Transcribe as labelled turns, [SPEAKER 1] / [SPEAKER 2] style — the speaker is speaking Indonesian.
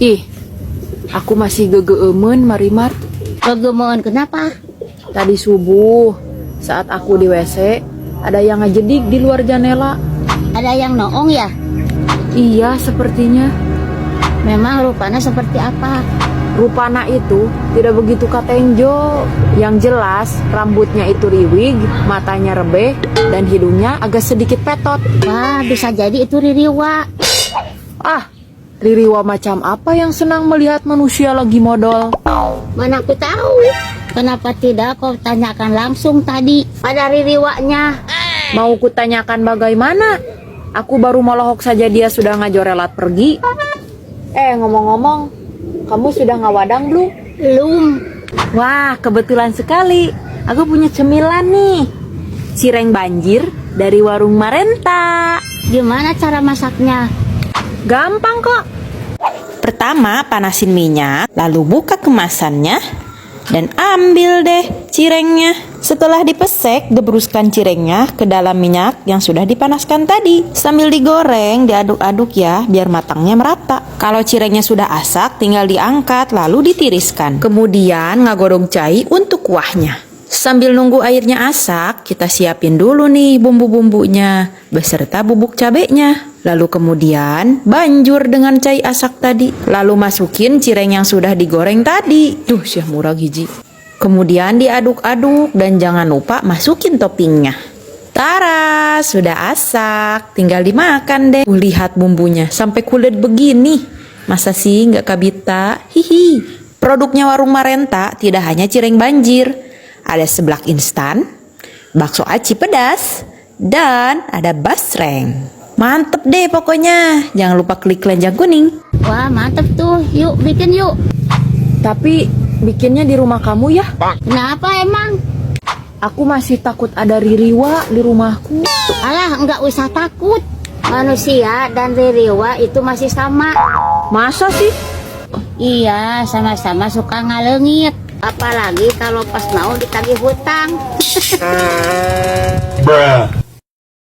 [SPEAKER 1] Ih, aku masih gegeemen Marimar.
[SPEAKER 2] Kegemuan kenapa?
[SPEAKER 1] Tadi subuh, saat aku di WC, ada yang ngejedik di luar jendela.
[SPEAKER 2] Ada yang noong ya?
[SPEAKER 1] Iya, sepertinya.
[SPEAKER 2] Memang rupanya seperti apa?
[SPEAKER 1] Rupana itu tidak begitu katenjo. Yang jelas, rambutnya itu riwig, matanya rebeh, dan hidungnya agak sedikit petot.
[SPEAKER 2] Wah, bisa jadi itu Ririwa.
[SPEAKER 1] Ah, Ririwa macam apa yang senang melihat manusia lagi modal?
[SPEAKER 2] Mana aku tahu. Kenapa tidak kau tanyakan langsung tadi pada Ririwanya?
[SPEAKER 1] Mau kutanyakan bagaimana? Aku baru melohok saja dia sudah ngajorelat pergi. Ngomong-ngomong, kamu sudah ngawadang belum?
[SPEAKER 2] Belum.
[SPEAKER 1] Wah, kebetulan sekali. Aku punya cemilan nih. Cireng banjir dari warung Marenta.
[SPEAKER 2] Gimana cara masaknya?
[SPEAKER 1] Gampang kok. Pertama, panasin minyak, lalu buka kemasannya, dan ambil deh cirengnya. Setelah dipesek, gebruskan cirengnya ke dalam minyak yang sudah dipanaskan tadi. Sambil digoreng, diaduk-aduk ya, biar matangnya merata. Kalau cirengnya sudah asak, tinggal diangkat, lalu ditiriskan. Kemudian ngagodong cai untuk kuahnya. Sambil nunggu airnya asak, kita siapin dulu nih bumbu-bumbunya, beserta bubuk cabenya. Lalu kemudian banjur dengan cai asak tadi. Lalu masukin cireng yang sudah digoreng tadi. Duh, syah murah hiji. Kemudian diaduk-aduk dan jangan lupa masukin toppingnya. Tara, sudah asak. Tinggal dimakan deh. Lihat bumbunya sampai kulit begini. Masa sih nggak kabita? Hihi. Produknya warung Marenta tidak hanya cireng banjir. Ada seblak instan, bakso aci pedas, dan ada basreng. Mantep deh pokoknya. Jangan lupa klik keranjang kuning.
[SPEAKER 2] Wah, mantep tuh. Yuk, bikin yuk.
[SPEAKER 1] Tapi bikinnya di rumah kamu ya.
[SPEAKER 2] Kenapa emang?
[SPEAKER 1] Aku masih takut ada Ririwa di rumahku.
[SPEAKER 2] Alah, enggak usah takut. Manusia dan Ririwa itu masih sama.
[SPEAKER 1] Masa sih?
[SPEAKER 2] Iya, sama-sama suka ngalengit. Apalagi kalau pas mau ditagih hutang.
[SPEAKER 3] Bruh.